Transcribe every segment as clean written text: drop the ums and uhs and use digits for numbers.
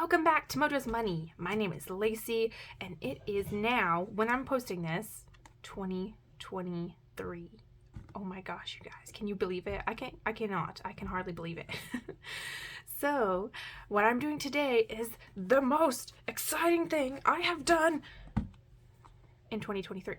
Welcome back to Mojo's Money. My name is Lacey, and it is now, when I'm posting this, 2023. Oh my gosh, you guys, can you believe it? I cannot. I can hardly believe it. So, what I'm doing today is the most exciting thing I have done in 2023.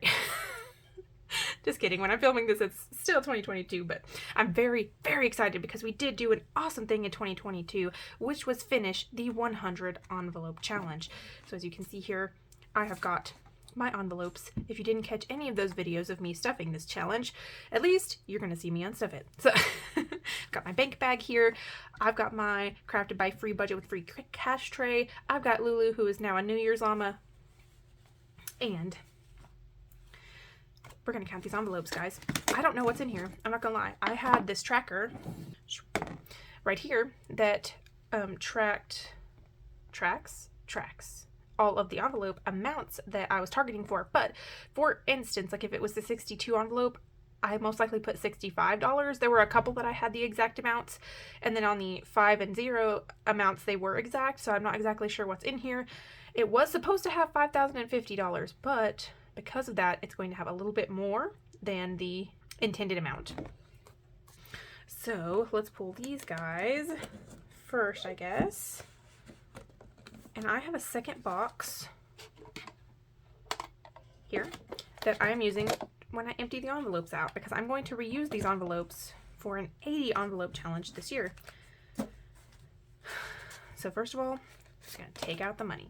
Just kidding. When I'm filming this, it's still 2022, but I'm very, very excited because we did do an awesome thing in 2022, which was finish the 100 envelope challenge. So as you can see here, I have got my envelopes. If you didn't catch any of those videos of me stuffing this challenge, at least you're going to see me unstuff it. So got my bank bag here. I've got my crafted by free budget with free cash tray. I've got Lulu, who is now a New Year's llama. And we're going to count these envelopes, guys. I don't know what's in here. I'm not going to lie. I had this tracker right here that tracks all of the envelope amounts that I was targeting for. But for instance, like if it was the 62 envelope, I most likely put $65. There were a couple that I had the exact amounts. And then on the 5 and 0 amounts, they were exact. So I'm not exactly sure what's in here. It was supposed to have $5,050, but because of that, it's going to have a little bit more than the intended amount. So let's pull these guys first, I guess. And I have a second box here that I am using when I empty the envelopes out, because I'm going to reuse these envelopes for an 80 envelope challenge this year. So first of all, I'm just going to take out the money.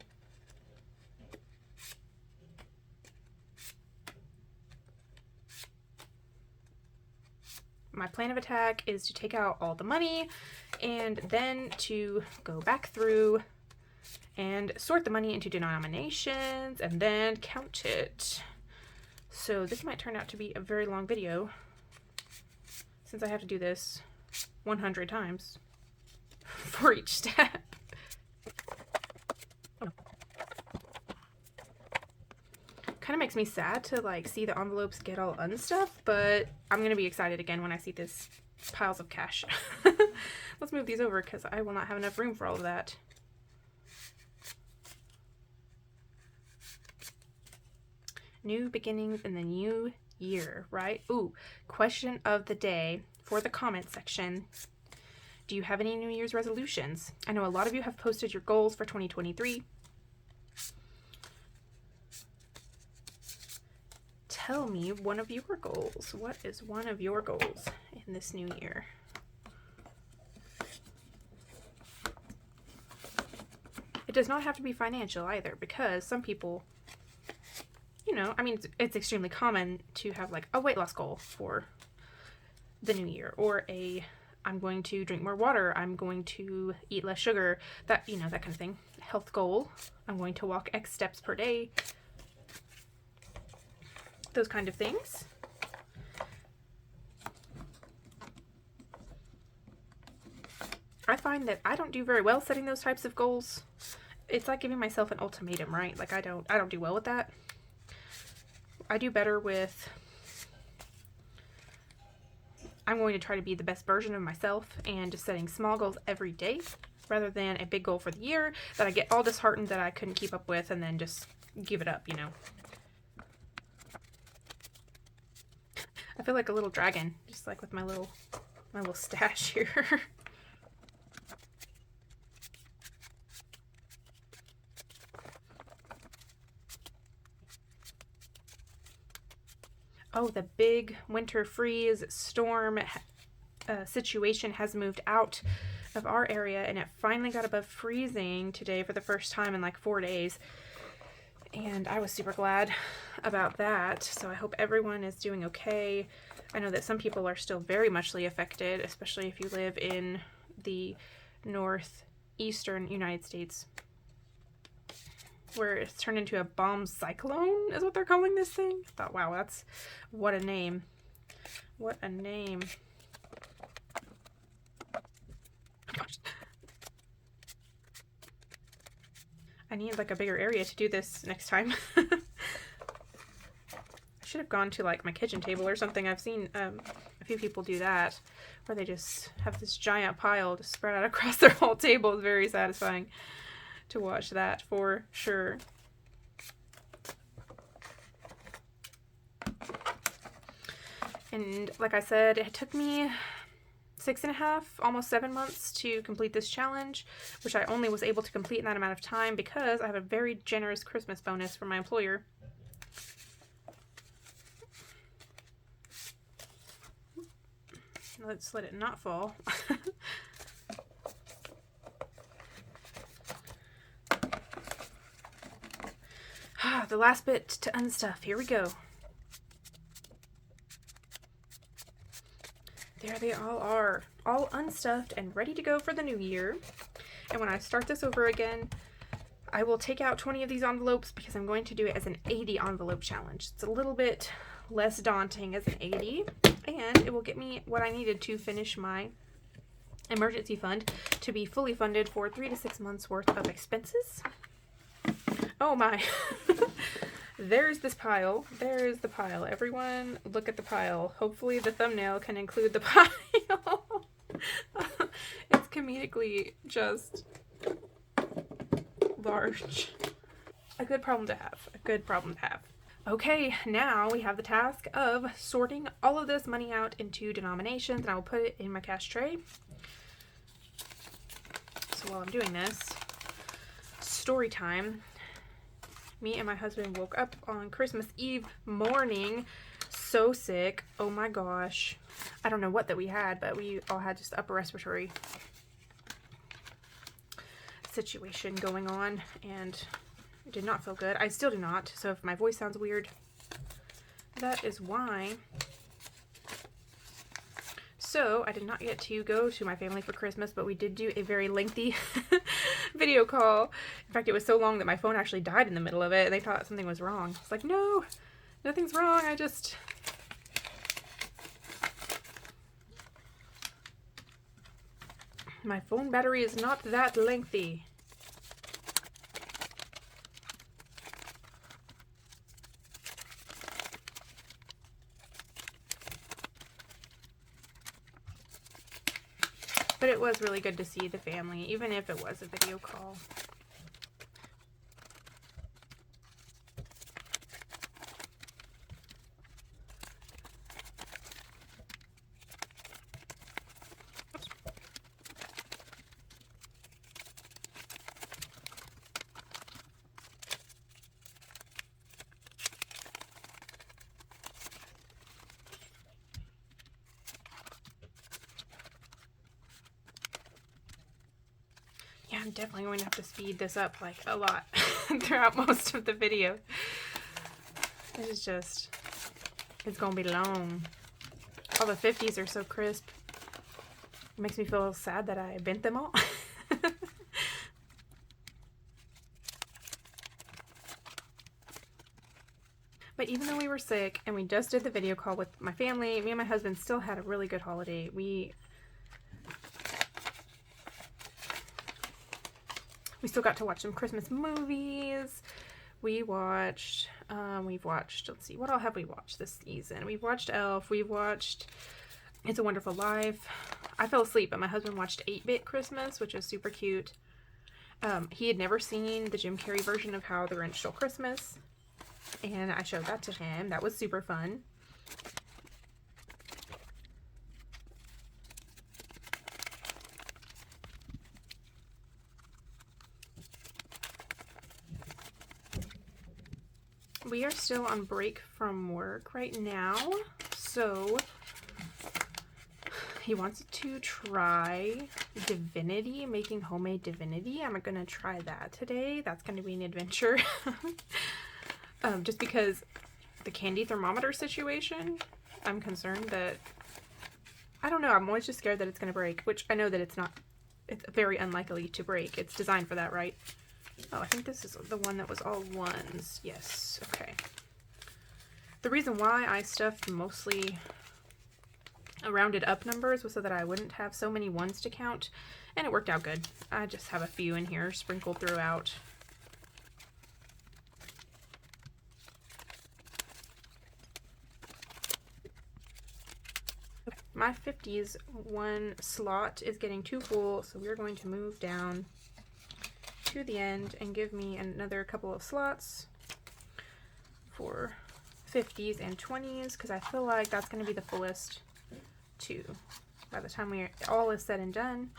My plan of attack is to take out all the money and then to go back through and sort the money into denominations and then count it. So this might turn out to be a very long video since I have to do this 100 times for each step. Kind of makes me sad to like see the envelopes get all unstuffed, but I'm gonna be excited again when I see this piles of cash. Let's move these over because I will not have enough room for all of that. New beginnings in the new year, right? Ooh, question of the day for the comment section. Do you have any New Year's resolutions? I know a lot of you have posted your goals for 2023. Tell me one of your goals. What is one of your goals in this new year? It does not have to be financial either, because some people, you know, I mean, it's extremely common to have like a weight loss goal for the new year, or I'm going to drink more water, I'm going to eat less sugar, that, you know, that kind of thing. Health goal, I'm going to walk X steps per day. Those kind of things. I find that I don't do very well setting those types of goals. It's like giving myself an ultimatum, right? Like I don't do well with that. I do better with, I'm going to try to be the best version of myself and just setting small goals every day rather than a big goal for the year that I get all disheartened that I couldn't keep up with and then just give it up, you know. I feel like a little dragon, just like with my little stash here. Oh, the big winter freeze storm situation has moved out of our area, and it finally got above freezing today for the first time in like 4 days. And I was super glad about that. So I hope everyone is doing okay. I know that some people are still very muchly affected, especially if you live in the northeastern United States, where it's turned into a bomb cyclone is what they're calling this thing. I thought, wow, that's, what a name. What a name. Gosh. I need like a bigger area to do this next time. I should have gone to like my kitchen table or something. I've seen a few people do that, where they just have this giant pile just spread out across their whole table. It's very satisfying to watch that for sure. And like I said, it took me 6.5, almost 7 months to complete this challenge, which I only was able to complete in that amount of time because I have a very generous Christmas bonus from my employer. Let's let it not fall. The last bit to unstuff. Here we go. There they all are, all unstuffed and ready to go for the new year. And when I start this over again, I will take out 20 of these envelopes because I'm going to do it as an 80 envelope challenge. It's a little bit less daunting as an 80, and it will get me what I needed to finish my emergency fund to be fully funded for 3 to 6 months worth of expenses. Oh my. There's this pile. There's the pile. Everyone look at the pile. Hopefully the thumbnail can include the pile. It's comedically just large. A good problem to have. A good problem to have. Okay, now we have the task of sorting all of this money out into denominations, and I will put it in my cash tray. So while I'm doing this, story time. Me and my husband woke up on Christmas Eve morning so sick. Oh my gosh. I don't know what that we had, but we all had just upper respiratory situation going on, and it did not feel good. I still do not, so if my voice sounds weird, that is why. So I did not get to go to my family for Christmas, but we did do a very lengthy video call. In fact, it was so long that my phone actually died in the middle of it, and they thought something was wrong. It's like, no, nothing's wrong. My phone battery is not that lengthy. But it was really good to see the family, even if it was a video call. Yeah, I'm definitely going to have to speed this up like a lot throughout most of the video. It is just, it's going to be long. All the 50s are so crisp. It makes me feel sad that I bent them all. But even though we were sick and we just did the video call with my family, me and my husband still had a really good holiday. We still got to watch some Christmas movies. We've watched, let's see, what all have we watched this season? We've watched Elf, we've watched It's a Wonderful Life. I fell asleep, but my husband watched 8-Bit Christmas, which is super cute. He had never seen the Jim Carrey version of How the Grinch Stole Christmas, and I showed that to him. That was super fun. We are still on break from work right now, so he wants to try divinity, making homemade divinity. I'm gonna try that today. That's gonna be an adventure. Just because the candy thermometer situation, I'm concerned that, I don't know, I'm always just scared that it's gonna break, which I know that it's not, it's very unlikely to break. It's designed for that, right? Oh, I think this is the one that was all ones. Yes, okay. The reason why I stuffed mostly rounded up numbers was so that I wouldn't have so many ones to count, and it worked out good. I just have a few in here sprinkled throughout. Okay. My 50s one slot is getting too full, so we're going to move down to the end and give me another couple of slots for 50s and 20s, because I feel like that's going to be the fullest too by the time all is said and done.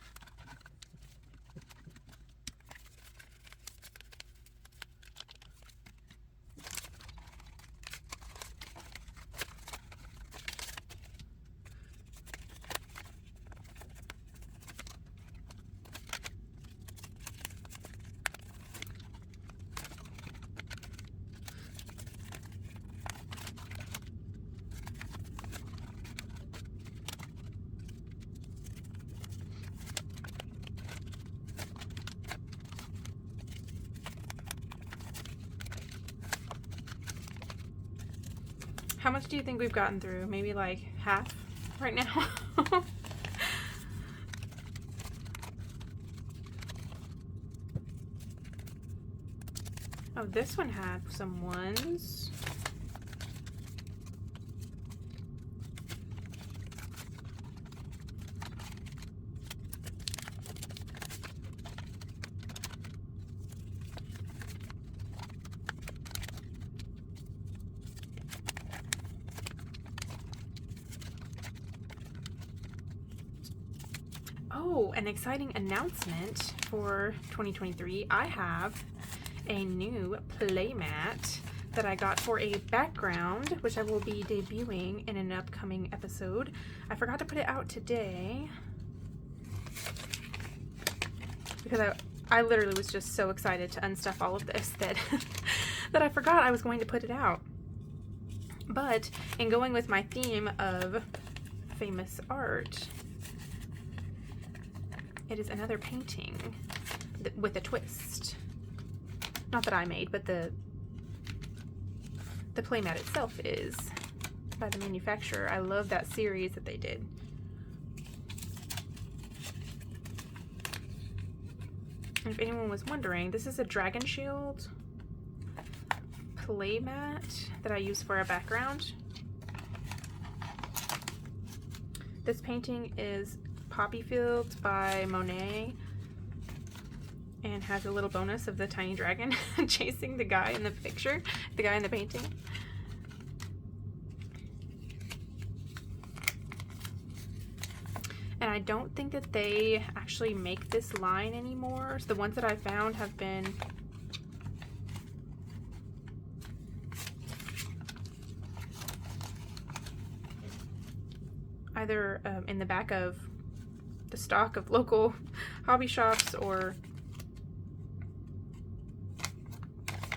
How much do you think we've gotten through? Maybe like half right now? Oh, this one had some ones. Oh, an exciting announcement for 2023. I have a new playmat that I got for a background, which I will be debuting in an upcoming episode. I forgot to put it out today because I literally was just so excited to unstuff all of this that that I forgot I was going to put it out. But in going with my theme of famous art, it is another painting with a twist. Not that I made, but the playmat itself is by the manufacturer. I love that series that they did. And if anyone was wondering, this is a Dragon Shield playmat that I use for a background. This painting is Poppy Fields by Monet and has a little bonus of the tiny dragon chasing the guy in the picture, the guy in the painting. And I don't think that they actually make this line anymore. So the ones that I found have been either in the back of the stock of local hobby shops or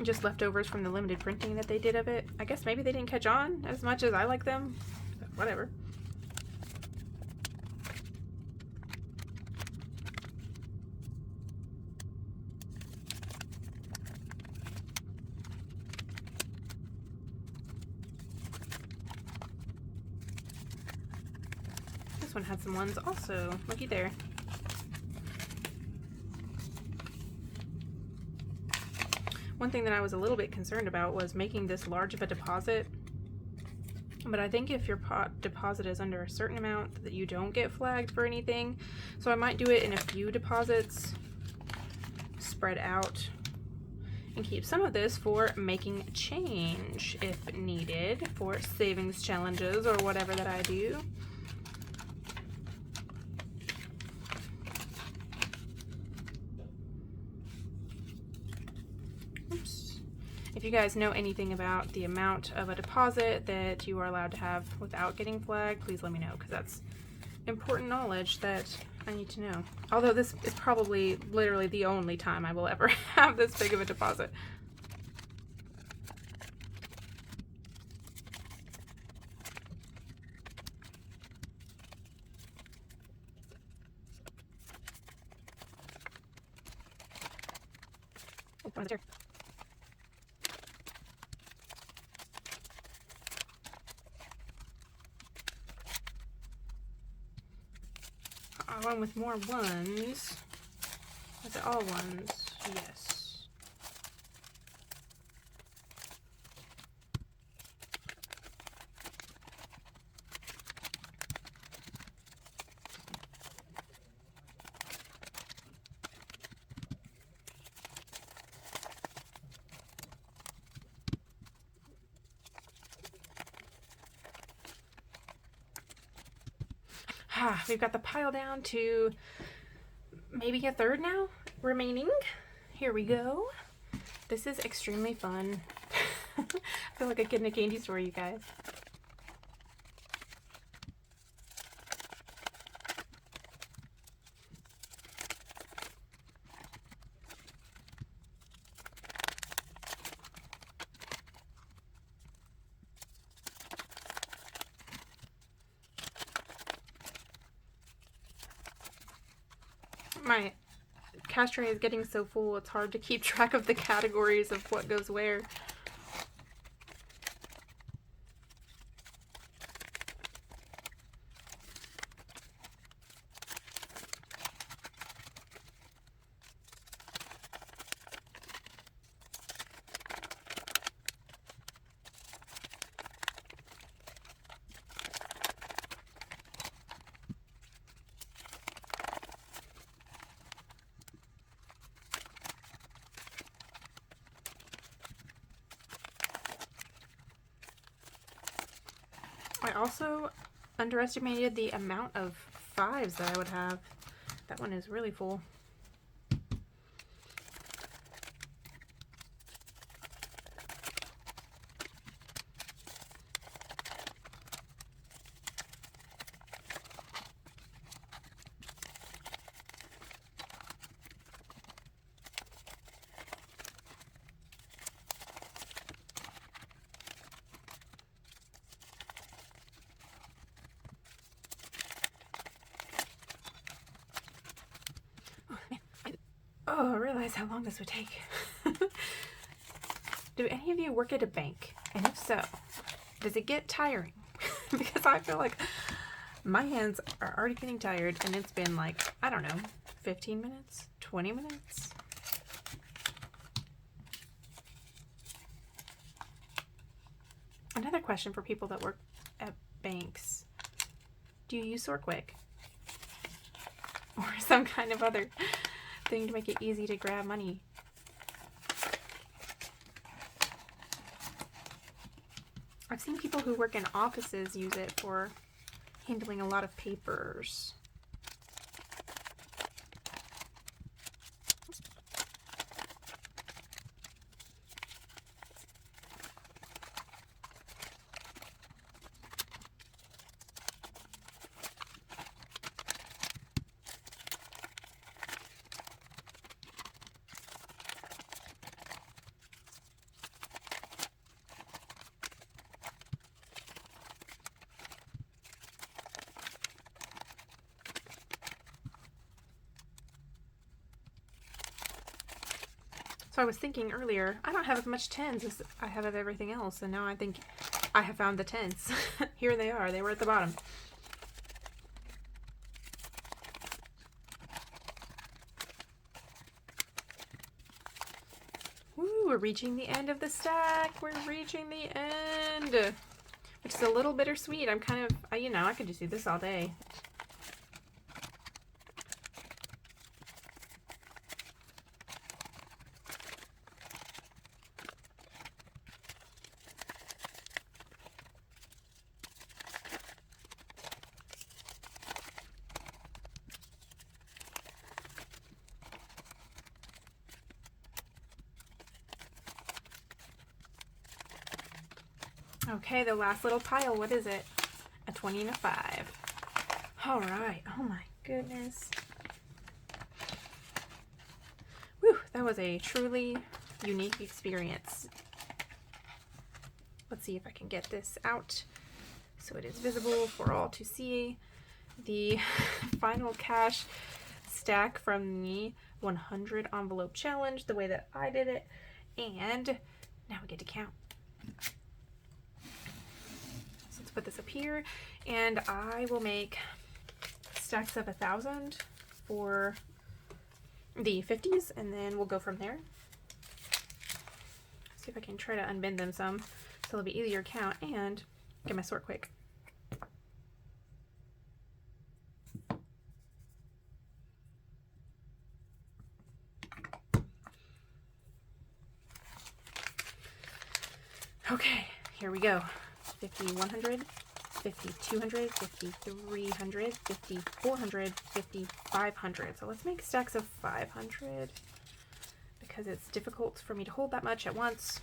just leftovers from the limited printing that they did of it. I guess maybe they didn't catch on as much as I like them, but whatever. This one had some ones also. Looky there. One thing that I was a little bit concerned about was making this large of a deposit, but I think if your pot deposit is under a certain amount that you don't get flagged for anything. So I might do it in a few deposits, spread out, and keep some of this for making change if needed, for savings challenges or whatever that I do. If you guys know anything about the amount of a deposit that you are allowed to have without getting flagged, please let me know, because that's important knowledge that I need to know. Although this is probably literally the only time I will ever have this big of a deposit. Oh, on the chair. One with more ones. Is it all ones? Yes. We've got the pile down to maybe a third now remaining. Here we go. This is extremely fun. I feel like a kid in a candy store, you guys. My cash tray is getting so full, it's hard to keep track of the categories of what goes where. I also underestimated the amount of 5s that I would have. That one is really full. Oh, I realize how long this would take. Do any of you work at a bank? And if so, does it get tiring? Because I feel like my hands are already getting tired and it's been like, I don't know, 15 minutes, 20 minutes. Another question for people that work at banks. Do you use SourceQuick? Or some kind of other thing to make it easy to grab money? I've seen people who work in offices use it for handling a lot of papers. So I was thinking earlier, I don't have as much 10s as I have of everything else, and now I think I have found the 10s. Here they are. They were at the bottom. Woo, we're reaching the end of the stack. We're reaching the end, which is a little bittersweet. I'm kind of, you know, I could just do this all day. Okay, the last little pile. What is it? A 20 and a 5. All right. Oh my goodness. Whew, that was a truly unique experience. Let's see if I can get this out so it is visible for all to see. The final cash stack from the 100 envelope challenge, the way that I did it. And now we get to count. Put this up here, and I will make stacks of 1,000 for the 50s, and then we'll go from there. See if I can try to unbend them some so it'll be easier to count and get my sort quick. Okay, here we go. 50, 100, 50, 200, 50, 300, 50, 400, 50, 500. So let's make stacks of 500 because it's difficult for me to hold that much at once.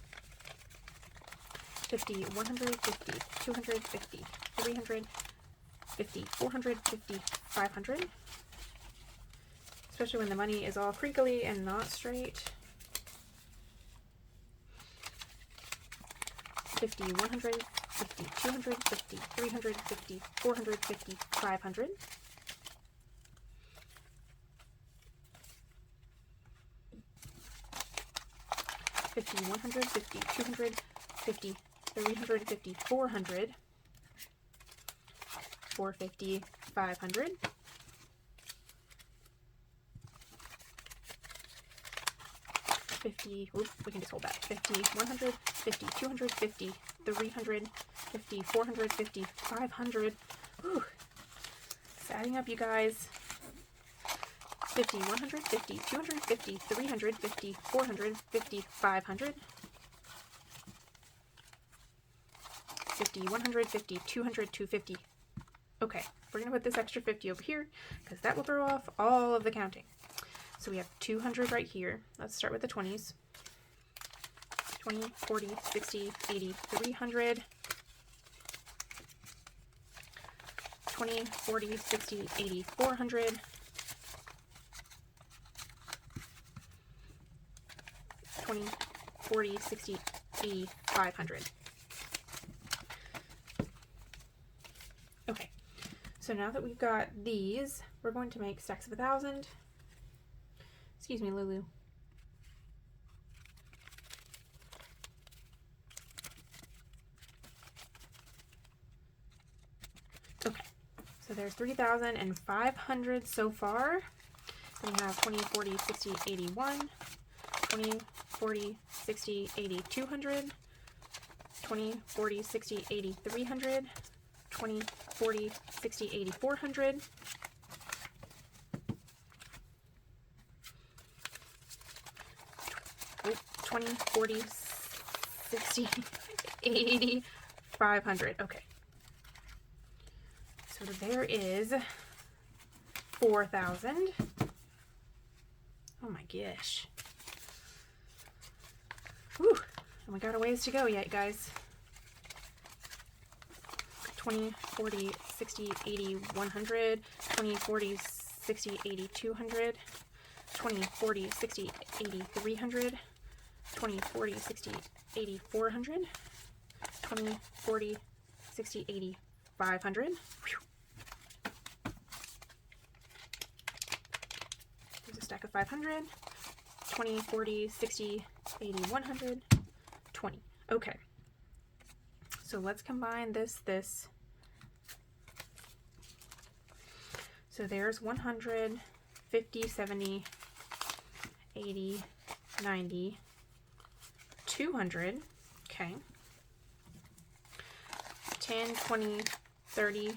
50, 100, 50, 200, 50, 300, 50, 400, 50, 500. Especially when the money is all crinkly and not straight. 50, 100, 50, 200, 50, 300, 50, 400, 50, 500. $50, 100, 50, 200, 50, 350, 400, 450, 500. Oops, we can just hold that. 50, 100, 50, 200, 50, 300, 50, 400, 50, 500. Whew. It's adding up, you guys. 50, 100, 50, 250, 300, 50, 400, 50, 500. 50, 100, 50, 200, 250. Okay, we're going to put this extra 50 over here because that will throw off all of the counting. So we have 200 right here. Let's start with the 20s. 20, 40, 60, 80, 300. 20, 40, 60, 80, 400. 20, 40, 60, 80, 500. Okay, so now that we've got these, we're going to make stacks of 1,000. Excuse me, Lulu. Okay, so there's 3,500 so far. Then we have 20, 40, 60, 81, 20, 40, 60, 80, 200, 20, 40, 60, 80, 300, 20, 40, 60, 80, 400, 20, 40, 60, 80, 500. Okay. So there is 4,000. Oh my gosh. Whew. And we got a ways to go yet, guys. 20, 40, 60, 80, 100, 20, 40, 60, 80, 200, 20, 40, 60, 80, 300, 20, 40, 60, 80, 400, 20, 40, 60, 80, 500. There's a stack of 500, 20, 40, 60, 80, 100, 20. Okay. So let's combine this. So there's 100, 50, 70, 80, 90, 200. Okay. 10, 20, 30,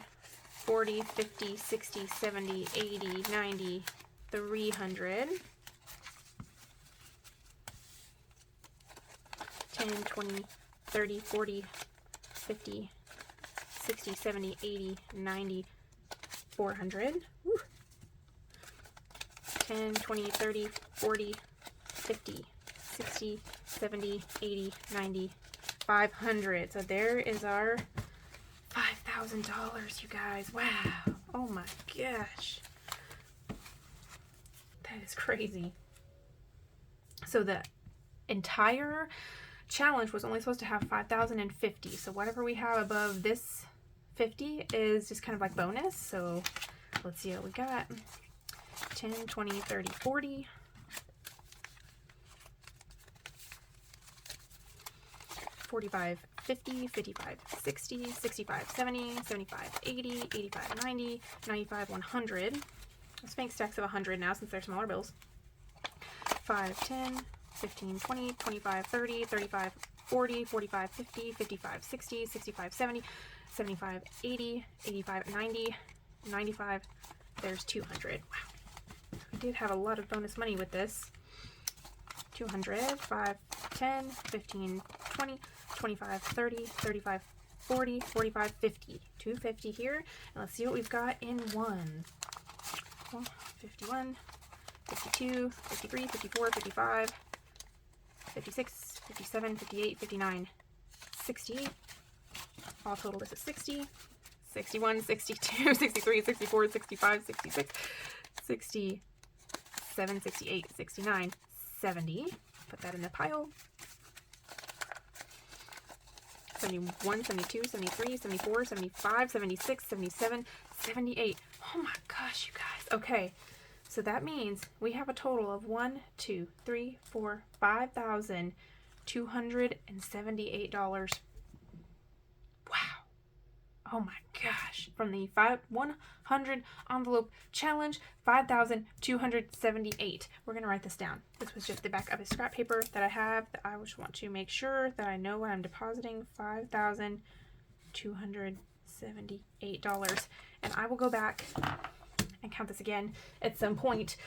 40, 50, 60, 70, 80, 90, 300. 10, 20, 30, 40, 50, 60, 70, 80, 90, 400. Woo. 10, 20, 30, 40, 50, 60, 70, 80, 90, 500. So there is our $5,000, you guys. Wow. Oh my gosh. That is crazy. So the entire challenge was only supposed to have 5,050. So whatever we have above this 50 is just kind of like bonus. So let's see what we got. 10, 20, 30, 40. 45, 50, 55, 60, 65, 70, 75, 80, 85, 90, 95, 100. Let's make stacks of 100 now since they're smaller bills. 5, 10, 15, 20, 25, 30, 35, 40, 45, 50, 55, 60, 65, 70, 75, 80, 85, 90, 95. There's 200. Wow. We did have a lot of bonus money with this. 200, 5, 10, 15, 20, 25, 30, 35, 40, 45, 50. 250 here. And let's see what we've got in one. 51, 52, 53, 54, 55, 56, 57, 58, 59, 68. All total, this is 60, 61, 62, 63, 64, 65, 66, 67, 68, 69, 70. Put that in the pile. 71, 72, 73, 74, 75, 76, 77, 78. Oh my gosh, you guys. Okay, so that means we have a total of $5,278. Wow. Oh my gosh. From the 100 envelope challenge, 5,278. We're going to write this down. This was just the back of a scrap paper that I have that I just want to make sure that I know what I'm depositing. $5,278. And I will go back and count this again at some point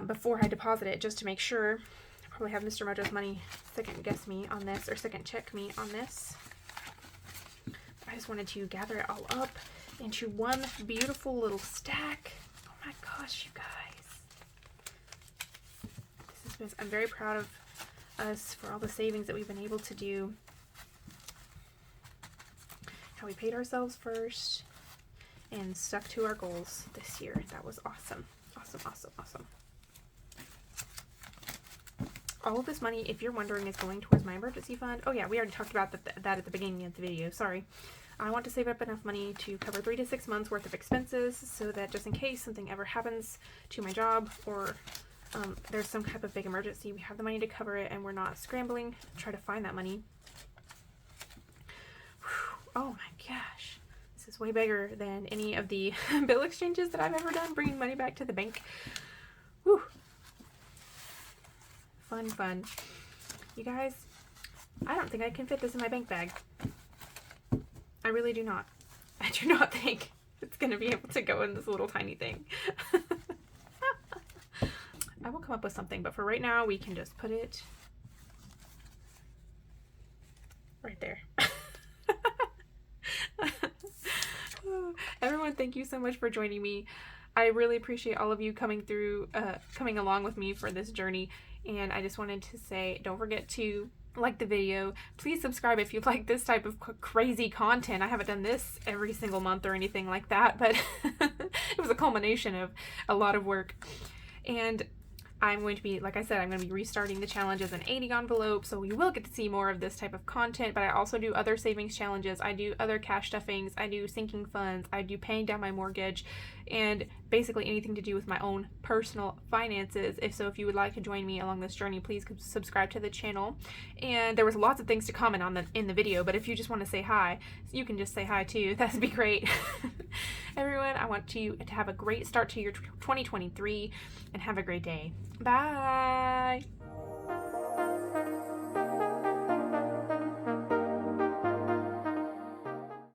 before I deposit it, just to make sure. I'll probably have Mr. Mojo's Money second guess me on this, or second check me on this. I just wanted to gather it all up into one beautiful little stack. Oh my gosh, you guys. I'm very proud of us for all the savings that we've been able to do. How we paid ourselves first and stuck to our goals this year. That was awesome. Awesome, awesome, awesome. All of this money, if you're wondering, is going towards my emergency fund. Oh yeah, we already talked about that at the beginning of the video. Sorry. I want to save up enough money to cover 3 to 6 months worth of expenses, so that just in case something ever happens to my job, or there's some type of big emergency, we have the money to cover it and we're not scrambling to try to find that money. Whew. Oh my gosh. This is way bigger than any of the bill exchanges that I've ever done, bringing money back to the bank. Whew. Fun, fun. You guys, I don't think I can fit this in my bank bag. I really do not. I do not think it's going to be able to go in this little tiny thing. I will come up with something, but for right now, we can just put it right there. Everyone, thank you so much for joining me. I really appreciate all of you coming along with me for this journey. And I just wanted to say, don't forget to like the video. Please subscribe if you like this type of crazy content. I haven't done this every single month or anything like that, but it was a culmination of a lot of work. And I'm going to be, like I said, I'm going to be restarting the challenge as an 80 envelope, so we will get to see more of this type of content, but I also do other savings challenges. I do other cash stuffings. I do sinking funds. I do paying down my mortgage, and basically anything to do with my own personal finances. If you would like to join me along this journey, please subscribe to the channel. And there was lots of things to comment on in the video, but if you just want to say hi, you can just say hi too. That'd be great. Everyone, I want you to have a great start to your 2023 and have a great day. Bye.